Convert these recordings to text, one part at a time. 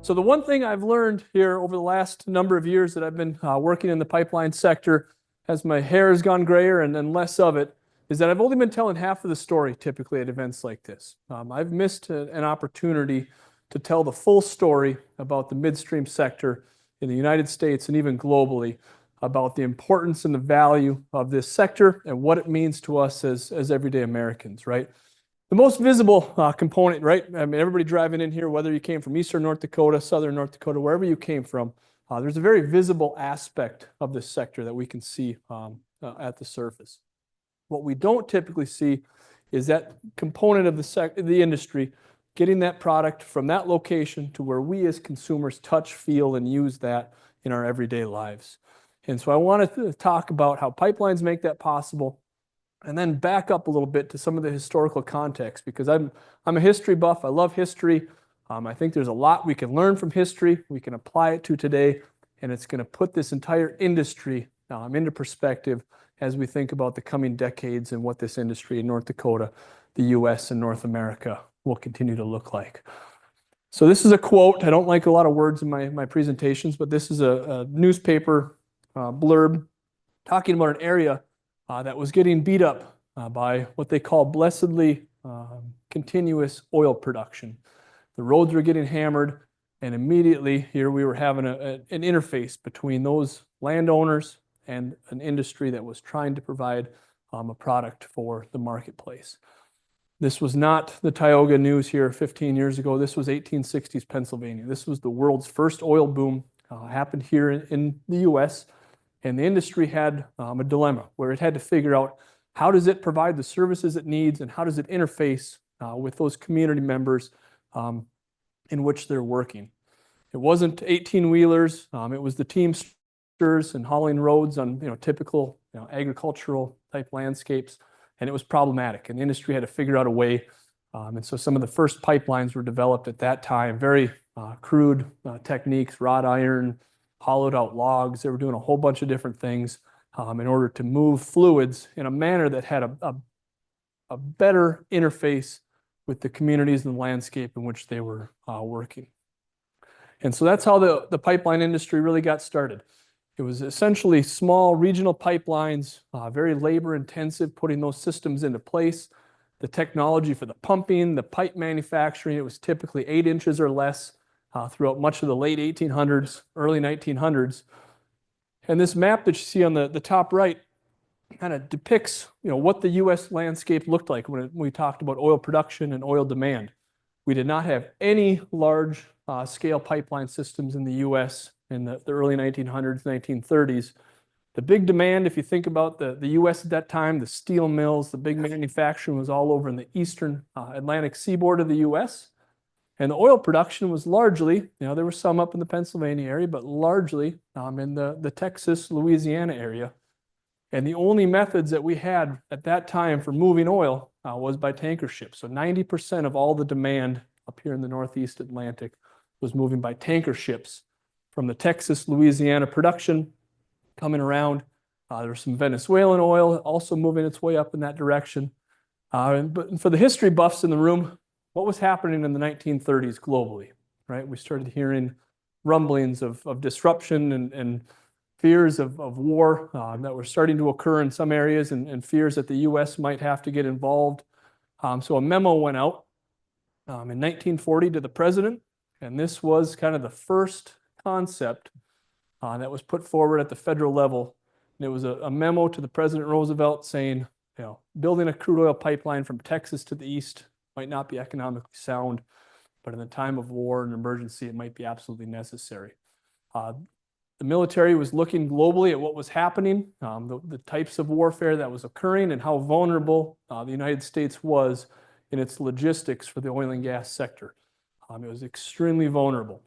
So the one thing I've learned here over the last number of years that I've been working in the pipeline sector, as my hair has gone grayer and then less of it, is that I've only been telling half of the story typically at events like this. I've missed an opportunity to tell the full story about the midstream sector in the United States and even globally, about the importance and the value of this sector and what it means to us as everyday Americans, right? The most visible component, right? I mean, everybody driving in here, whether you came from Eastern North Dakota, Southern North Dakota, wherever you came from, there's a very visible aspect of this sector that we can see at the surface. What we don't typically see is that component of the industry getting that product from that location to where we as consumers touch, feel, and use that in our everyday lives. And so I wanted to talk about how pipelines make that possible, and then back up a little bit to some of the historical context, because I'm a history buff. I love history. I think there's a lot we can learn from history. We can apply it to today, and it's going to put this entire industry into perspective as we think about the coming decades and what this industry in North Dakota, the U.S., and North America will continue to look like. So this is a quote. I don't like a lot of words in my presentations, but this is a newspaper blurb talking about an area that was getting beat up by what they call blessedly continuous oil production. The roads were getting hammered, and immediately here we were having an interface between those landowners and an industry that was trying to provide a product for the marketplace. This was not the Tioga News here 15 years ago. This was 1860s Pennsylvania. This was the world's first oil boom, happened here in the U.S., and the industry had a dilemma where it had to figure out how does it provide the services it needs and how does it interface with those community members in which they're working. It wasn't 18-wheelers. It was the Teamsters and hauling roads on typical agricultural type landscapes, and it was problematic. And the industry had to figure out a way. And so some of the first pipelines were developed at that time, very crude techniques, wrought iron, hollowed out logs. They were doing a whole bunch of different things in order to move fluids in a manner that had a better interface with the communities and the landscape in which they were working. And so that's how the pipeline industry really got started. It was essentially small regional pipelines, very labor intensive, putting those systems into place. The technology for the pumping, the pipe manufacturing, it was typically 8 inches or less throughout much of the late 1800s, early 1900s. And this map that you see on the top right kind of depicts what the U.S. landscape looked like when we talked about oil production and oil demand. We did not have any large scale pipeline systems in the U.S. in the early 1900s, 1930s. The big demand, if you think about the U.S. at that time, the steel mills, the big manufacturing was all over in the eastern Atlantic seaboard of the U.S. And the oil production was largely, there was some up in the Pennsylvania area, but largely in the Texas, Louisiana area. And the only methods that we had at that time for moving oil was by tanker ships. So 90% of all the demand up here in the Northeast Atlantic was moving by tanker ships from the Texas, Louisiana production coming around. There was some Venezuelan oil also moving its way up in that direction. But for the history buffs in the room, what was happening in the 1930s globally, right? We started hearing rumblings of disruption and fears of war that were starting to occur in some areas, and fears that the U.S. might have to get involved. So a memo went out in 1940 to the president, and this was kind of the first concept that was put forward at the federal level. And it was a memo to the President Roosevelt saying, building a crude oil pipeline from Texas to the east might not be economically sound, but in the time of war and emergency, it might be absolutely necessary. The military was looking globally at what was happening, the types of warfare that was occurring, and how vulnerable the United States was in its logistics for the oil and gas sector. It was extremely vulnerable.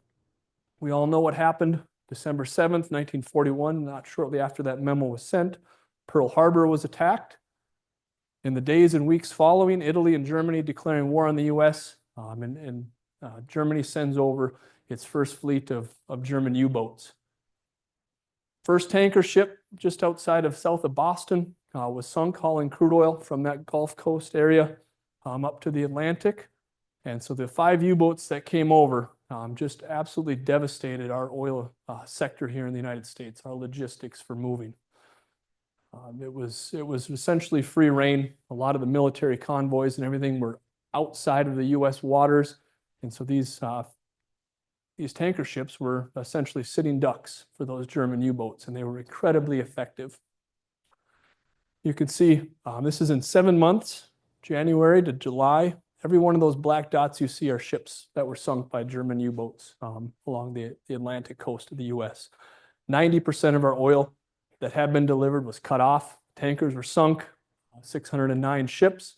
We all know what happened December 7th, 1941, not shortly after that memo was sent. Pearl Harbor was attacked. In the days and weeks following, Italy and Germany declaring war on the U.S., and Germany sends over its first fleet of German U-boats. First tanker ship just outside of south of Boston was sunk hauling crude oil from that Gulf Coast area up to the Atlantic. And so the 5 U-boats that came over just absolutely devastated our oil sector here in the United States, our logistics for moving. It was essentially free reign. A lot of the military convoys and everything were outside of the U.S. waters, and so these tanker ships were essentially sitting ducks for those German U-boats, and they were incredibly effective. You can see this is in 7 months, January to July. Every one of those black dots you see are ships that were sunk by German U-boats along the Atlantic coast of the U.S. 90% of our oil that had been delivered was cut off. Tankers were sunk, 609 ships.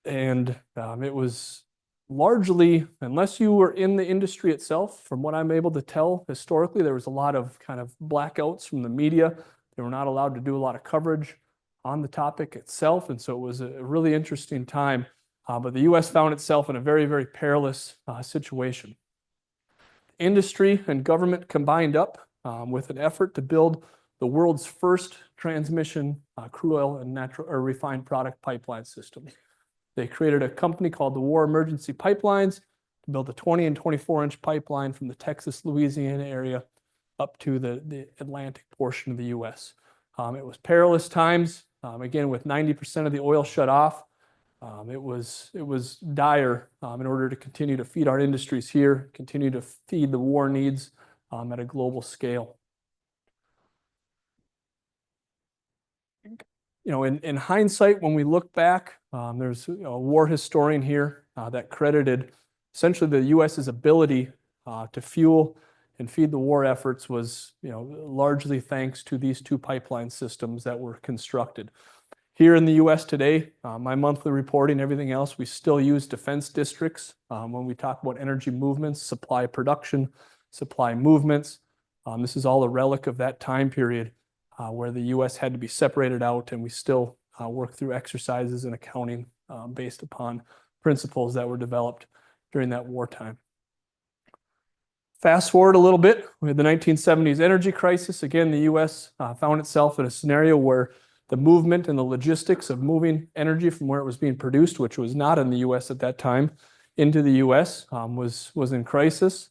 And it was largely, unless you were in the industry itself, from what I'm able to tell historically, there was a lot of kind of blackouts from the media. They were not allowed to do a lot of coverage on the topic itself. And so it was a really interesting time. But the U.S. found itself in a very, very perilous situation. Industry and government combined up with an effort to build the world's first transmission crude oil and natural or refined product pipeline system. They created a company called the War Emergency Pipelines to build a 20 and 24-inch pipeline from the Texas, Louisiana area up to the Atlantic portion of the U.S. It was perilous times. Again, with 90% of the oil shut off, it was dire in order to continue to feed our industries here, continue to feed the war needs at a global scale. You know, in hindsight, when we look back, there's a war historian here that credited essentially the U.S.'s ability to fuel and feed the war efforts was, you know, largely thanks to these two pipeline systems that were constructed. Here in the U.S. today, my monthly reporting, everything else, we still use defense districts when we talk about energy movements, supply production, supply movements. This is all a relic of that time period where the U.S. had to be separated out, and we still work through exercises and accounting based upon principles that were developed during that wartime. Fast forward a little bit, we had the 1970s energy crisis. Again, the U.S. found itself in a scenario where the movement and the logistics of moving energy from where it was being produced, which was not in the U.S. at that time, into the U.S. Was in crisis.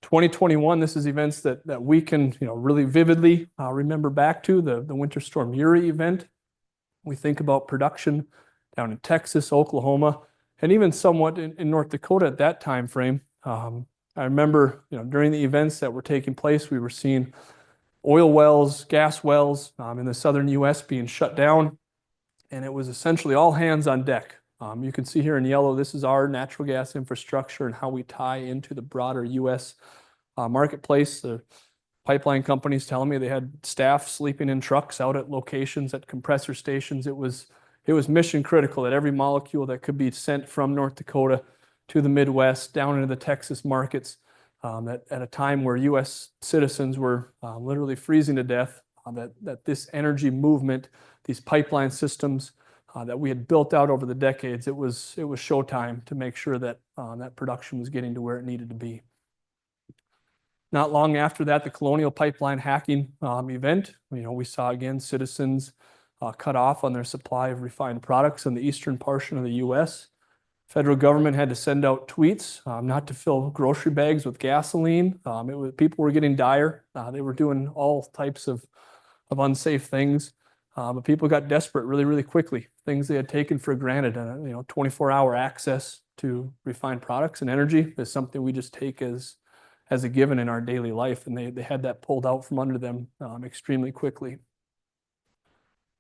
2021, this is events that we can, you know, really vividly remember back to, the Winter Storm Uri event. We think about production down in Texas, Oklahoma, and even somewhat in North Dakota at that time frame. I remember, you know, during the events that were taking place, we were seeing oil wells, gas wells in the southern U.S. being shut down, and it was essentially all hands on deck. You can see here in yellow, this is our natural gas infrastructure and how we tie into the broader U.S. Marketplace. The pipeline companies telling me they had staff sleeping in trucks out at locations at compressor stations. It was mission critical that every molecule that could be sent from North Dakota to the Midwest, down into the Texas markets, at a time where U.S. citizens were literally freezing to death, that this energy movement, these pipeline systems that we had built out over the decades, it was showtime to make sure that that production was getting to where it needed to be. Not long after that, the Colonial Pipeline hacking event, you know, we saw again citizens cut off on their supply of refined products in the eastern portion of the U.S. Federal government had to send out tweets not to fill grocery bags with gasoline. People were getting dire. They were doing all types of unsafe things, but people got desperate really, really quickly. Things they had taken for granted. You know, 24-hour access to refined products and energy is something we just take as a given in our daily life, and they had that pulled out from under them extremely quickly.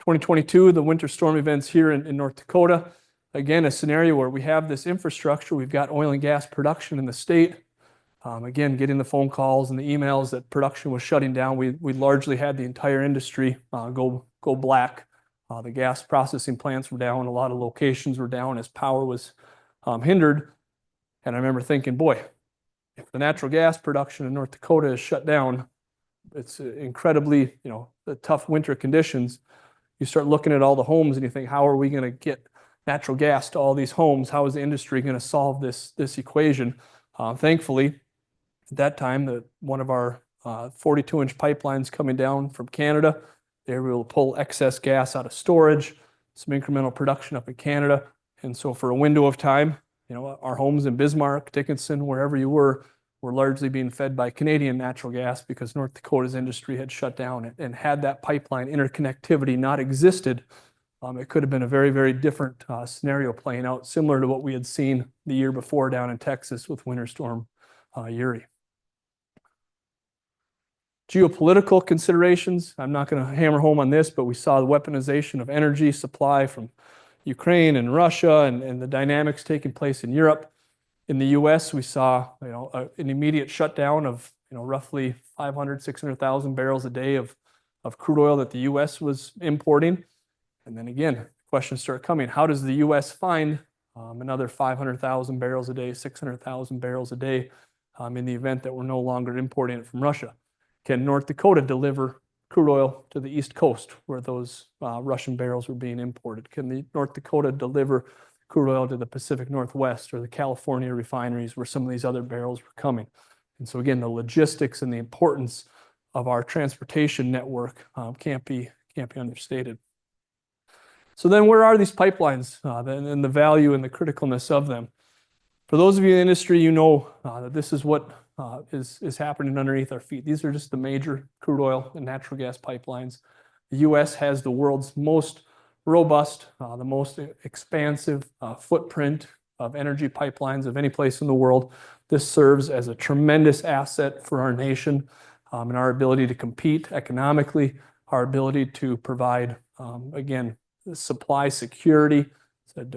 2022, the winter storm events here in North Dakota. Again, a scenario where we have this infrastructure, we've got oil and gas production in the state. Again, getting the phone calls and the emails that production was shutting down. We largely had the entire industry go black. The gas processing plants were down. A lot of locations were down as power was hindered. And I remember thinking, boy, if the natural gas production in North Dakota is shut down, it's incredibly, you know, the tough winter conditions. You start looking at all the homes and you think, how are we going to get natural gas to all these homes? How is the industry going to solve this equation? Thankfully, at that time, one of our 42-inch pipelines coming down from Canada, they were able to pull excess gas out of storage, some incremental production up in Canada. And so for a window of time, our homes in Bismarck, Dickinson, wherever you were largely being fed by Canadian natural gas because North Dakota's industry had shut down. And had that pipeline interconnectivity not existed, it could have been a very, very different scenario playing out, similar to what we had seen the year before down in Texas with Winter Storm Uri. Geopolitical considerations. I'm not going to hammer home on this, but we saw the weaponization of energy supply from Ukraine and Russia and the dynamics taking place in Europe. In the U.S., we saw an immediate shutdown of roughly 500, 600,000 barrels a day of crude oil that the U.S. was importing. And then again, questions start coming. How does the U.S. find another 500,000 barrels a day, 600,000 barrels a day in the event that we're no longer importing it from Russia? Can North Dakota deliver crude oil to the East Coast where those Russian barrels were being imported? Can the North Dakota deliver crude oil to the Pacific Northwest or the California refineries where some of these other barrels were coming? And so again, the logistics and the importance of our transportation network can't be understated. So then where are these pipelines and the value and the criticalness of them? For those of you in the industry, you know that this is what is happening underneath our feet. These are just the major crude oil and natural gas pipelines. The U.S. has the world's most robust, the most expansive footprint of energy pipelines of any place in the world. This serves as a tremendous asset for our nation and our ability to compete economically, our ability to provide, again, supply security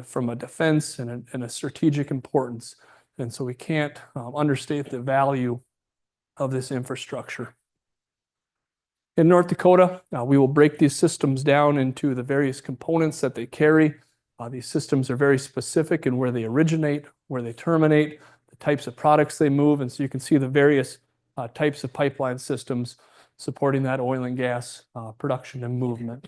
from a defense and a strategic importance. And so we can't understate the value of this infrastructure. In North Dakota, we will break these systems down into the various components that they carry. These systems are very specific in where they originate, where they terminate, the types of products they move. And so you can see the various types of pipeline systems supporting that oil and gas production and movement.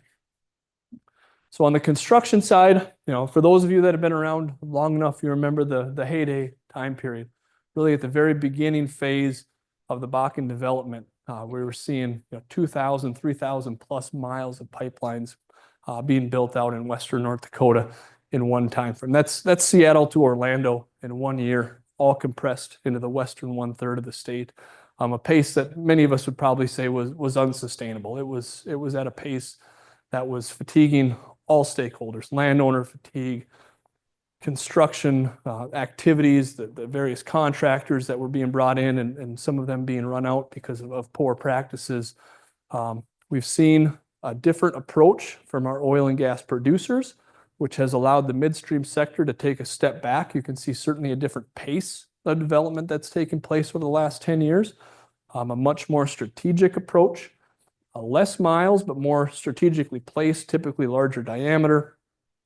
So on the construction side, for those of you that have been around long enough, you remember the heyday time period. Really at the very beginning phase of the Bakken development, we were seeing 2,000, 3,000 plus miles of pipelines being built out in western North Dakota in one time frame. That's Seattle to Orlando in 1 year, all compressed into the western 1/3 of the state. A pace that many of us would probably say was unsustainable. It was at a pace that was fatiguing all stakeholders, landowner fatigue, construction activities, the various contractors that were being brought in and some of them being run out because of poor practices. We've seen a different approach from our oil and gas producers, which has allowed the midstream sector to take a step back. You can see certainly a different pace of development that's taken place over the last 10 years, a much more strategic approach. Less miles, but more strategically placed, typically larger diameter,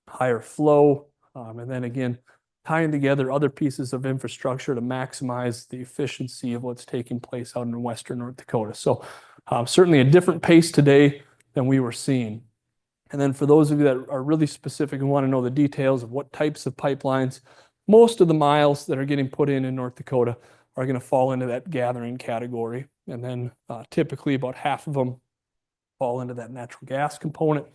higher flow, and then again, tying together other pieces of infrastructure to maximize the efficiency of what's taking place out in western North Dakota. So certainly a different pace today than we were seeing. And then for those of you that are really specific and want to know the details of what types of pipelines, most of the miles that are getting put in North Dakota are going to fall into that gathering category. And then typically about half of them fall into that natural gas component.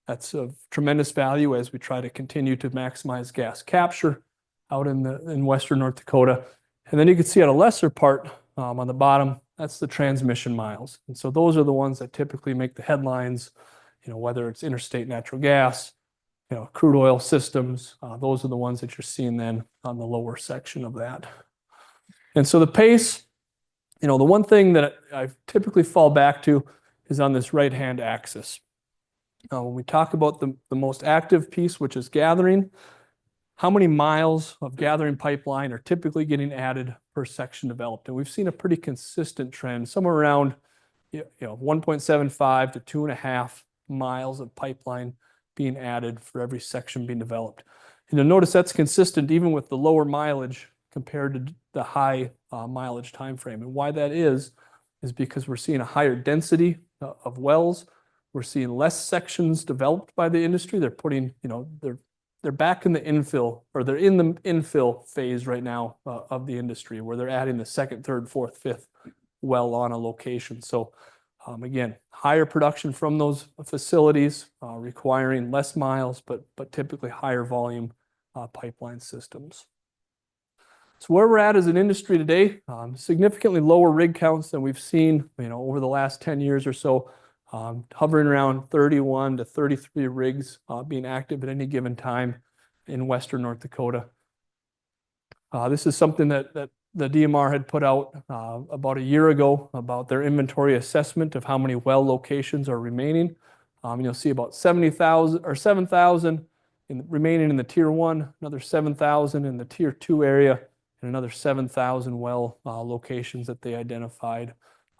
That's of tremendous value as we try to continue to maximize gas capture out in western North Dakota. And then you can see at a lesser part on the bottom, that's the transmission miles. And so those are the ones that typically make the headlines, whether it's interstate natural gas, crude oil systems, those are the ones that you're seeing then on the lower section of that. And so the pace, the one thing that I typically fall back to is on this right-hand axis. When we talk about the most active piece, which is gathering, how many miles of gathering pipeline are typically getting added per section developed? And we've seen a pretty consistent trend, somewhere around 1.75 to 2.5 miles of pipeline being added for every section being developed. And you'll notice that's consistent even with the lower mileage compared to the high mileage time frame. And why that is because we're seeing a higher density of wells. We're seeing less sections developed by the industry. They're putting, they're back in the infill, or they're in the infill phase right now of the industry, where they're adding the second, third, fourth, fifth well on a location. So again, higher production from those facilities, requiring less miles, but typically higher volume pipeline systems. So where we're at as an industry today, significantly lower rig counts than we've seen, over the last 10 years or so, hovering around 31 to 33 rigs being active at any given time in Western North Dakota. This is something that the DMR had put out about a year ago about their inventory assessment of how many well locations are remaining. You'll see about 70,000 or 7,000 remaining in the Tier 1, another 7,000 in the Tier 2 area, and another 7,000 well locations that they identified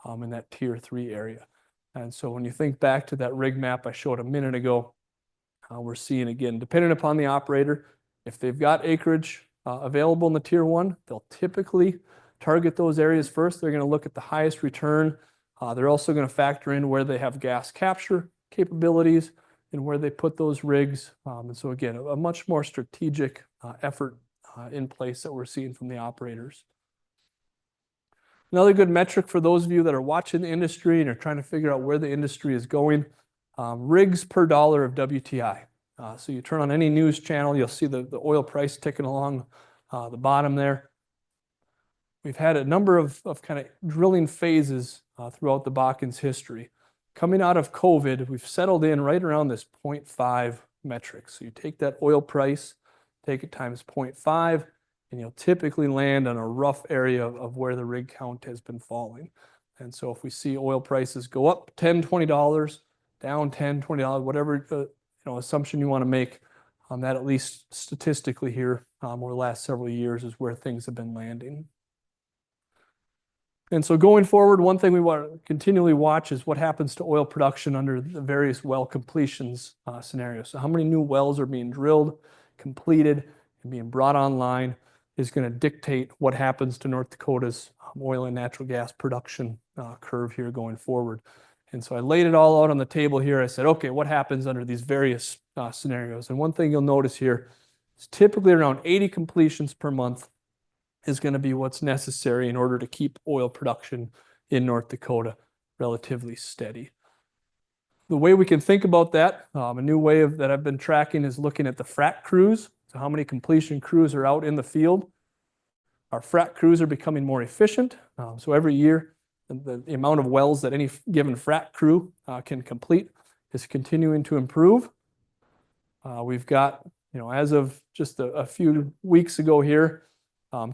in that Tier 3 area. And so when you think back to that rig map I showed a minute ago, we're seeing, again, depending upon the operator, if they've got acreage available in the Tier 1, they'll typically target those areas first. They're going to look at the highest return. They're also going to factor in where they have gas capture capabilities and where they put those rigs. And so again, a much more strategic effort in place that we're seeing from the operators. Another good metric for those of you that are watching the industry and are trying to figure out where the industry is going, rigs per dollar of WTI. So you turn on any news channel, you'll see the oil price ticking along the bottom there. We've had a number of kind of drilling phases throughout the Bakken's history. Coming out of COVID, we've settled in right around this 0.5 metric. So you take that oil price, take it times 0.5, and you'll typically land on a rough area of where the rig count has been falling. And so if we see oil prices go up $10, $20, down $10, $20, whatever assumption you want to make, that at least statistically here over the last several years is where things have been landing. And so going forward, one thing we want to continually watch is what happens to oil production under the various well completions scenarios. So how many new wells are being drilled, completed, and being brought online is going to dictate what happens to North Dakota's oil and natural gas production curve here going forward. And so I laid it all out on the table here. I said, okay, what happens under these various scenarios? And one thing you'll notice here is typically around 80 completions per month is going to be what's necessary in order to keep oil production in North Dakota relatively steady. The way we can think about that, a new way that I've been tracking is looking at the frac crews. So how many completion crews are out in the field? Our frac crews are becoming more efficient. So every year, the amount of wells that any given frac crew can complete is continuing to improve. We've got, as of just a few weeks ago here,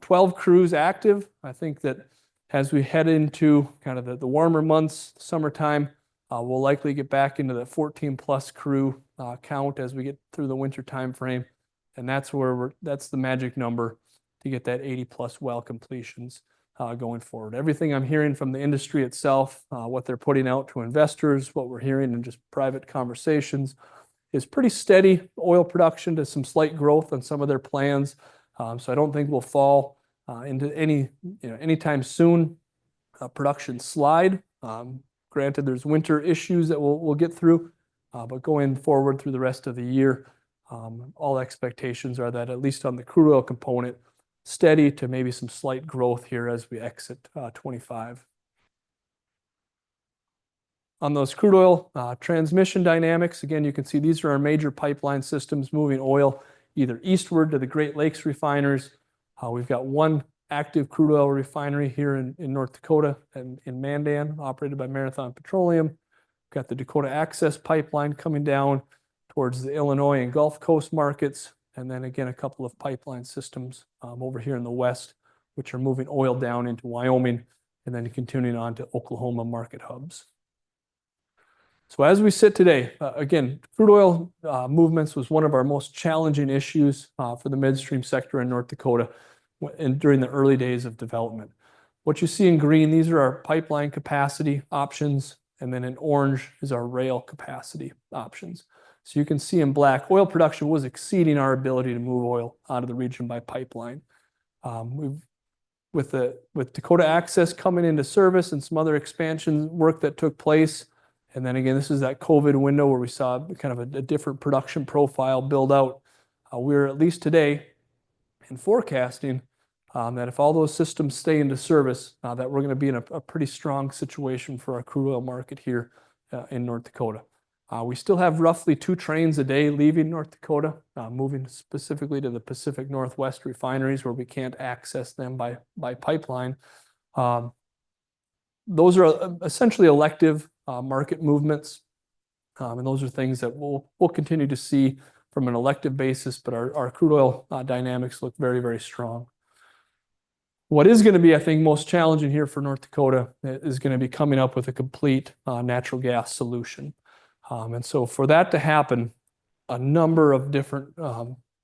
12 crews active. I think that as we head into kind of the warmer months, summertime, we'll likely get back into the 14 plus crew count as we get through the winter time frame. And that's that's the magic number to get that 80 plus well completions going forward. Everything I'm hearing from the industry itself, what they're putting out to investors, what we're hearing in just private conversations is pretty steady oil production to some slight growth on some of their plans. So I don't think we'll fall into anytime soon production slide. Granted, there's winter issues that we'll get through, but going forward through the rest of the year, all expectations are that at least on the crude oil component, steady to maybe some slight growth here as we exit 25. On those crude oil transmission dynamics, again, you can see these are our major pipeline systems moving oil either eastward to the Great Lakes refiners. We've got one active crude oil refinery here in North Dakota and in Mandan, operated by Marathon Petroleum. We've got the Dakota Access Pipeline coming down towards the Illinois and Gulf Coast markets. And then again, a couple of pipeline systems over here in the west, which are moving oil down into Wyoming and then continuing on to Oklahoma market hubs. So as we sit today, again, crude oil movements was one of our most challenging issues for the midstream sector in North Dakota during the early days of development. What you see in green, these are our pipeline capacity options, and then in orange is our rail capacity options. So you can see in black, oil production was exceeding our ability to move oil out of the region by pipeline. With Dakota Access coming into service and some other expansion work that took place, and then again, this is that COVID window where we saw kind of a different production profile build out. We're at least today in forecasting that if all those systems stay into service, that we're going to be in a pretty strong situation for our crude oil market here in North Dakota. We still have roughly 2 trains a day leaving North Dakota, moving specifically to the Pacific Northwest refineries where we can't access them by pipeline. Those are essentially elective market movements, and those are things that we'll continue to see from an elective basis, but our crude oil dynamics look very, very strong. What is going to be, I think, most challenging here for North Dakota is going to be coming up with a complete natural gas solution. And so for that to happen, a number of different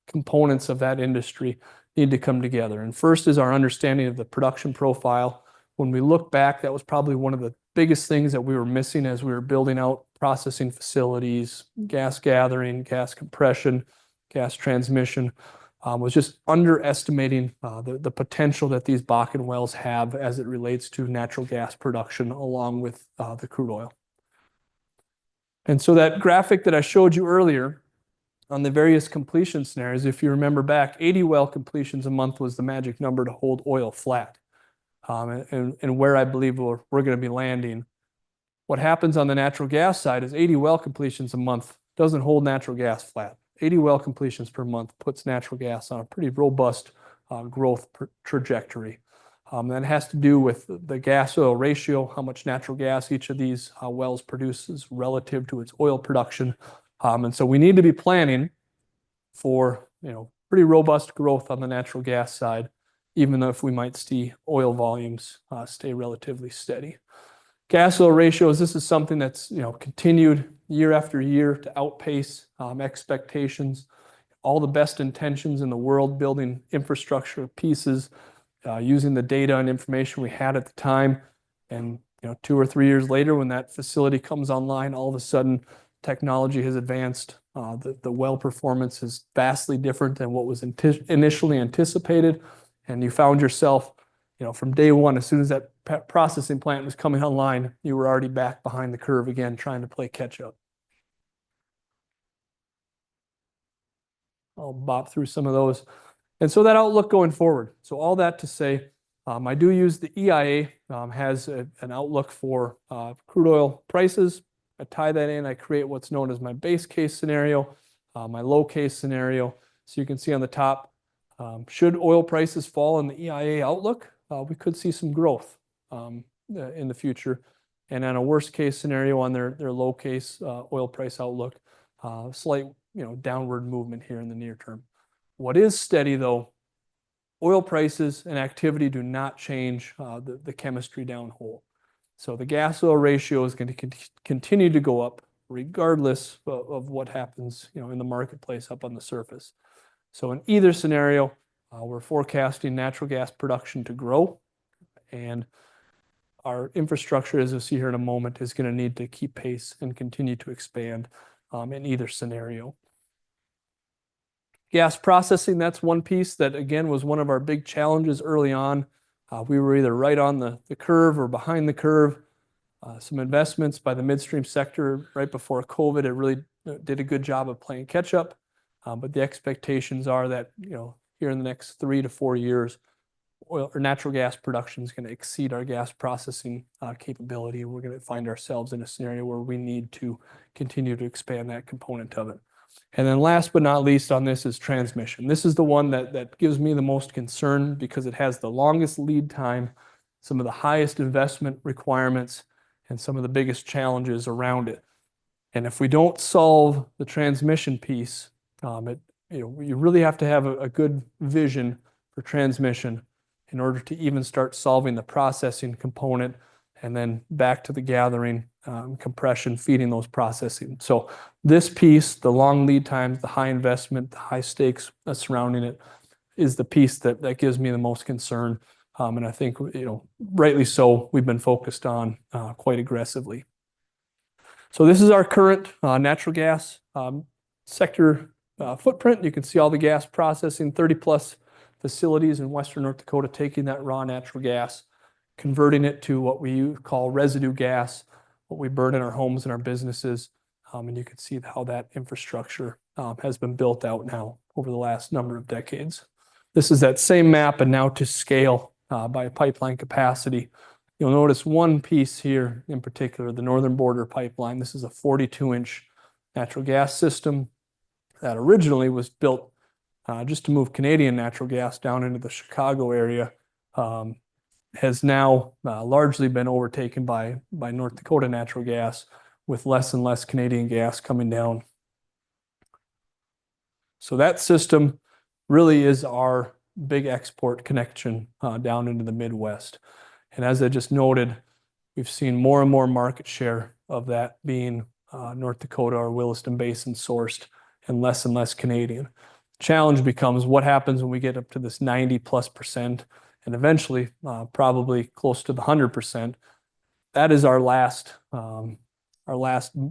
components of that industry need to come together. And first is our understanding of the production profile. When we look back, that was probably one of the biggest things that we were missing as we were building out processing facilities, gas gathering, gas compression, gas transmission, was just underestimating the potential that these Bakken wells have as it relates to natural gas production along with the crude oil. And so that graphic that I showed you earlier on the various completion scenarios, if you remember back, 80 well completions a month was the magic number to hold oil flat. And where I believe we're going to be landing. What happens on the natural gas side is 80 well completions a month doesn't hold natural gas flat. 80 well completions per month puts natural gas on a pretty robust growth trajectory. That has to do with the gas-oil ratio, how much natural gas each of these wells produces relative to its oil production. And so we need to be planning for pretty robust growth on the natural gas side, even though if we might see oil volumes stay relatively steady. Gas-oil ratios, this is something that's continued year after year to outpace expectations. All the best intentions in the world, building infrastructure pieces, using the data and information we had at the time. And 2 or 3 years later, when that facility comes online, all of a sudden technology has advanced. The well performance is vastly different than what was initially anticipated. And you found yourself, from day one, as soon as that processing plant was coming online, you were already back behind the curve again, trying to play catch up. I'll bop through some of those. And so that outlook going forward. So all that to say, I do use the EIA, has an outlook for crude oil prices. I tie that in, I create what's known as my base case scenario, my low case scenario. So you can see on the top, should oil prices fall in the EIA outlook, we could see some growth in the future. And on a worst case scenario on their low case oil price outlook, slight downward movement here in the near term. What is steady though, oil prices and activity do not change the chemistry downhole. So the gas-oil ratio is going to continue to go up regardless of what happens in the marketplace up on the surface. So in either scenario, we're forecasting natural gas production to grow, and our infrastructure, as you'll see here in a moment, is going to need to keep pace and continue to expand in either scenario. Gas processing, that's one piece that, again, was one of our big challenges early on. We were either right on the curve or behind the curve. Some investments by the midstream sector right before COVID, it really did a good job of playing catch up. But the expectations are that, here in the next 3 to 4 years, oil or natural gas production is going to exceed our gas processing capability. We're going to find ourselves in a scenario where we need to continue to expand that component of it. And then last but not least on this is transmission. This is the one that gives me the most concern because it has the longest lead time, some of the highest investment requirements, and some of the biggest challenges around it. And if we don't solve the transmission piece, you really have to have a good vision for transmission in order to even start solving the processing component and then back to the gathering, compression, feeding those processing. So this piece, the long lead times, the high investment, the high stakes surrounding it is the piece that gives me the most concern. And I think, rightly so, we've been focused on quite aggressively. So this is our current natural gas sector footprint. You can see all the gas processing, 30 plus facilities in Western North Dakota taking that raw natural gas, converting it to what we call residue gas, what we burn in our homes and our businesses. And you can see how that infrastructure has been built out now over the last number of decades. This is that same map and now to scale by pipeline capacity. You'll notice one piece here in particular, the Northern Border Pipeline. This is a 42-inch natural gas system that originally was built just to move Canadian natural gas down into the Chicago area, has now largely been overtaken by North Dakota natural gas, with less and less Canadian gas coming down. So that system really is our big export connection down into the Midwest. And as I just noted, we've seen more and more market share of that being North Dakota or Williston Basin sourced and less Canadian. Challenge becomes what happens when we get up to this 90+% and eventually probably close to the 100%. That is our last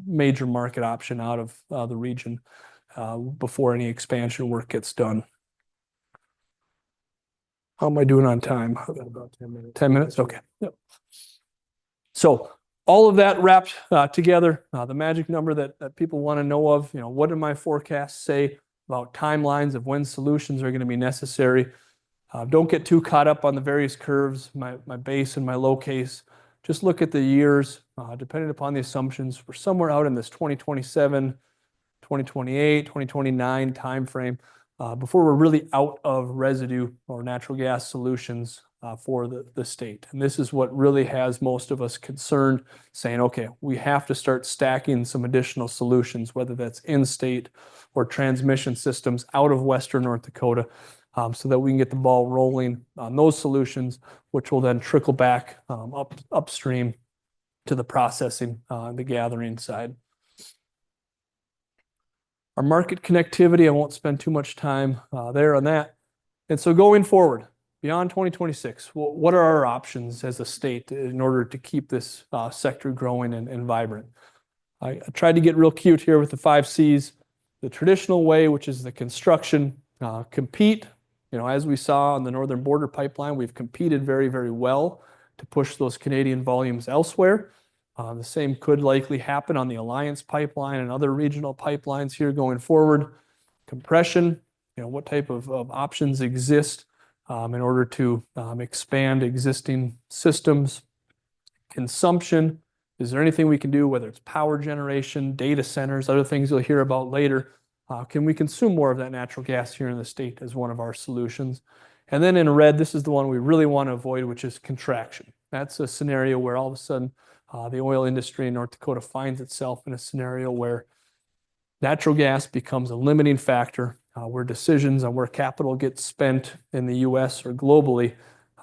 major market option out of the region before any expansion work gets done. How am I doing on time? About 10 minutes. 10 minutes? Okay. Yep. So all of that wrapped together, the magic number that people want to know of, what do my forecasts say about timelines of when solutions are going to be necessary? Don't get too caught up on the various curves, my base and my low case. Just look at the years, depending upon the assumptions. We're somewhere out in this 2027, 2028, 2029 timeframe before we're really out of residue or natural gas solutions for the state. And this is what really has most of us concerned, saying, okay, we have to start stacking some additional solutions, whether that's in-state or transmission systems out of Western North Dakota, so that we can get the ball rolling on those solutions, which will then trickle back upstream to the processing, the gathering side. Our market connectivity, I won't spend too much time there on that. And so going forward, beyond 2026, what are our options as a state in order to keep this sector growing and vibrant? I tried to get real cute here with the 5 C's. The traditional way, which is the construction, compete. As we saw on the Northern Border Pipeline, we've competed very, very well to push those Canadian volumes elsewhere. The same could likely happen on the Alliance Pipeline and other regional pipelines here going forward. Compression, what type of options exist in order to expand existing systems. Consumption, is there anything we can do, whether it's power generation, data centers, other things you'll hear about later? Can we consume more of that natural gas here in the state as one of our solutions? And then in red, this is the one we really want to avoid, which is contraction. That's a scenario where all of a sudden the oil industry in North Dakota finds itself in a scenario where natural gas becomes a limiting factor, where decisions on where capital gets spent in the US or globally,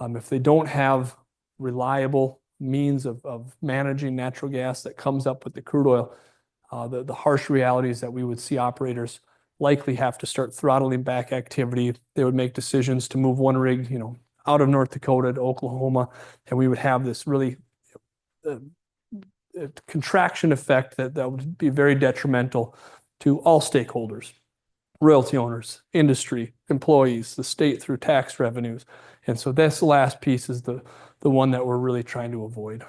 if they don't have reliable means of managing natural gas that comes up with the crude oil, the harsh reality is that we would see operators likely have to start throttling back activity. They would make decisions to move one rig, out of North Dakota to Oklahoma, and we would have this really contraction effect that would be very detrimental to all stakeholders, royalty owners, industry, employees, the state through tax revenues. And so this last piece is the one that we're really trying to avoid.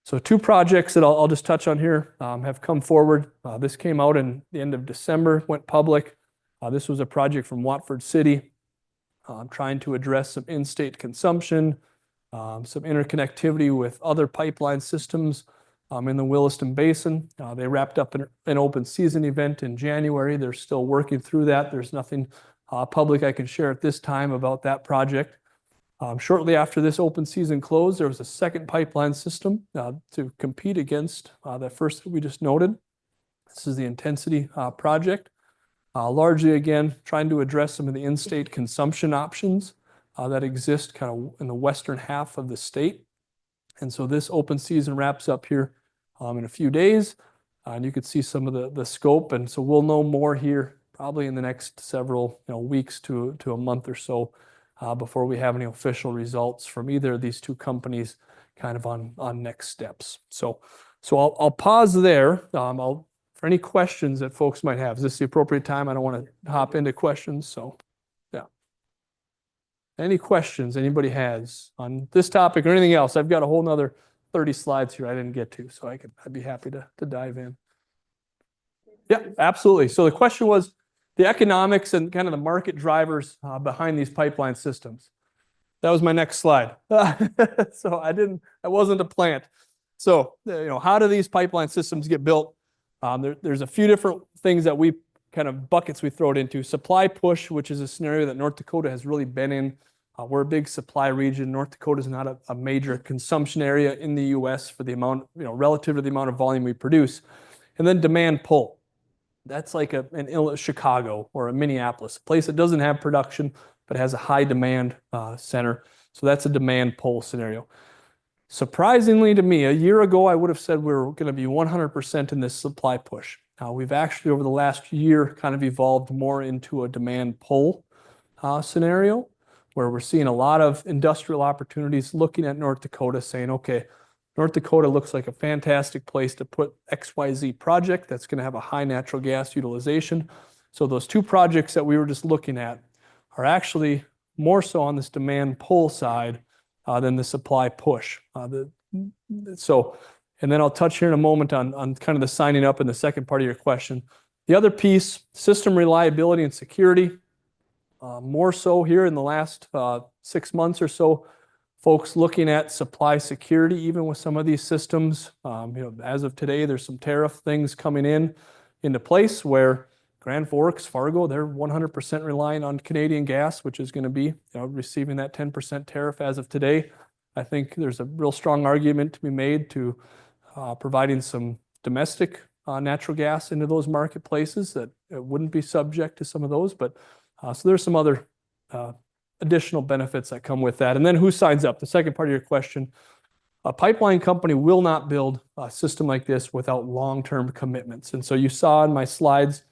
So 2 projects that I'll just touch on here have come forward. This came out in the end of December, went public. This was a project from Watford City, trying to address some in-state consumption, some interconnectivity with other pipeline systems in the Williston Basin. They wrapped up an open season event in January. They're still working through that. There's nothing public I can share at this time about that project. Shortly after this open season closed, there was a second pipeline system to compete against that first that we just noted. This is the Intensity project. Largely, again, trying to address some of the in-state consumption options that exist kind of in the western half of the state. And so this open season wraps up here in a few days. And you could see some of the scope. And so we'll know more here probably in the next several weeks to a month or so before we have any official results from either of these 2 companies kind of on next steps. So I'll pause there. For any questions that folks might have. Is this the appropriate time? I don't want to hop into questions. So yeah. Any questions anybody has on this topic or anything else? I've got a whole nother 30 slides here I didn't get to, so I'd be happy to dive in. Yeah, absolutely. So the question was the economics and kind of the market drivers behind these pipeline systems. That was my next slide. So I wasn't a plant. So, how do these pipeline systems get built? There's a few different things that we kind of buckets we throw it into. Supply push, which is a scenario that North Dakota has really been in. We're a big supply region. North Dakota is not a major consumption area in the U.S. for the amount, relative to the amount of volume we produce. And then demand pull. That's like an Chicago or a Minneapolis, a place that doesn't have production but has a high demand center. So that's a demand pull scenario. Surprisingly to me, a year ago, I would have said we were going to be 100% in this supply push. We've actually, over the last year, kind of evolved more into a demand pull scenario, where we're seeing a lot of industrial opportunities looking at North Dakota saying, okay, North Dakota looks like a fantastic place to put XYZ project that's going to have a high natural gas utilization. So those two projects that we were just looking at are actually more so on this demand pull side than the supply push. And then I'll touch here in a moment on kind of the signing up in the second part of your question. The other piece, system reliability and security, more so here in the last 6 months or so, folks looking at supply security, even with some of these systems. As of today, there's some tariff things coming into place where Grand Forks, Fargo, they're 100% relying on Canadian gas, which is going to be receiving that 10% tariff as of today. I think there's a real strong argument to be made to providing some domestic natural gas into those marketplaces that wouldn't be subject to some of those. But so there's some other additional benefits that come with that. And then who signs up? The second part of your question. A pipeline company will not build a system like this without long-term commitments. And so you saw in my slides,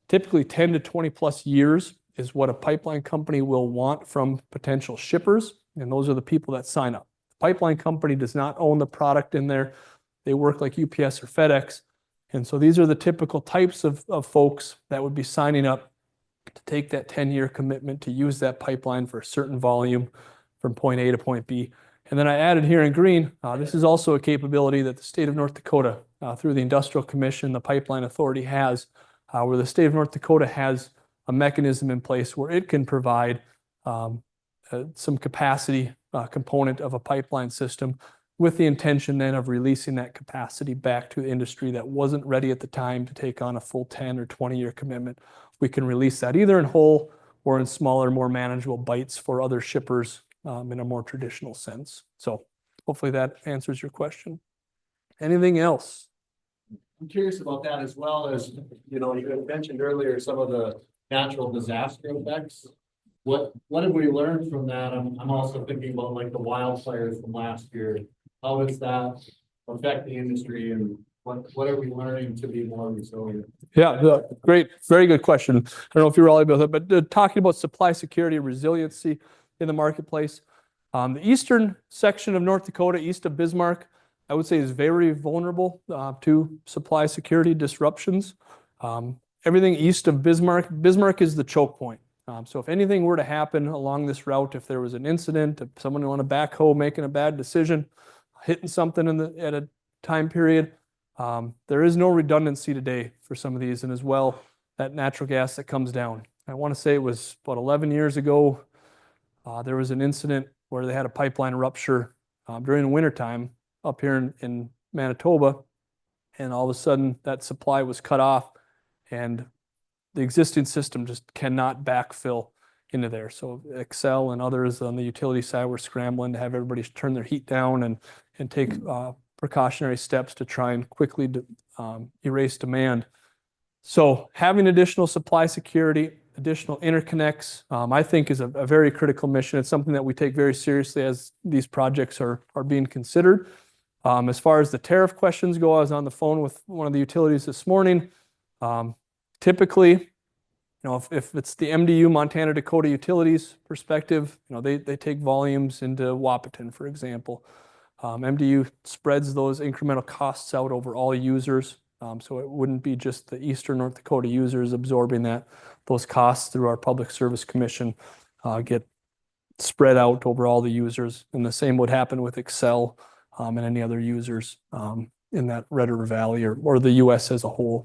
typically 10 to 20 plus years is what a pipeline company will want from potential shippers. And those are the people that sign up. The pipeline company does not own the product in there. They work like UPS or FedEx. And so these are the typical types of folks that would be signing up to take that 10-year commitment to use that pipeline for a certain volume from point A to point B. And then I added here in green, this is also a capability that the state of North Dakota, through the Industrial Commission, the Pipeline Authority has, where the state of North Dakota has a mechanism in place where it can provide some capacity component of a pipeline system with the intention then of releasing that capacity back to the industry that wasn't ready at the time to take on a full 10 or 20-year commitment. We can release that either in whole or in smaller, more manageable bites for other shippers in a more traditional sense. So hopefully that answers your question. Anything else? I'm curious about that as well as, you had mentioned earlier some of the natural disaster effects. What have we learned from that? I'm also thinking about like the wildfires from last year. How does that affect the industry, and what are we learning to be more resilient? Yeah, great, very good question. I don't know if you're all about that, but talking about supply security and resiliency in the marketplace. The eastern section of North Dakota, east of Bismarck, I would say is very vulnerable to supply security disruptions. Everything east of Bismarck is the choke point. So if anything were to happen along this route, if there was an incident, if someone on a backhoe making a bad decision, hitting something at a time period, there is no redundancy today for some of these, and as well, that natural gas that comes down. I want to say it was about 11 years ago, there was an incident where they had a pipeline rupture during the wintertime up here in Manitoba, and all of a sudden that supply was cut off, and the existing system just cannot backfill into there. So Xcel and others on the utility side were scrambling to have everybody turn their heat down and take precautionary steps to try and quickly erase demand. So having additional supply security, additional interconnects, I think is a very critical mission. It's something that we take very seriously as these projects are being considered. As far as the tariff questions go, I was on the phone with one of the utilities this morning. Typically, if it's the MDU, Montana Dakota Utilities perspective, they take volumes into Wahpeton, for example. MDU spreads those incremental costs out over all users. So it wouldn't be just the Eastern North Dakota users absorbing those costs through our Public Service Commission get spread out over all the users. And the same would happen with Xcel and any other users in that Red River Valley or the US as a whole.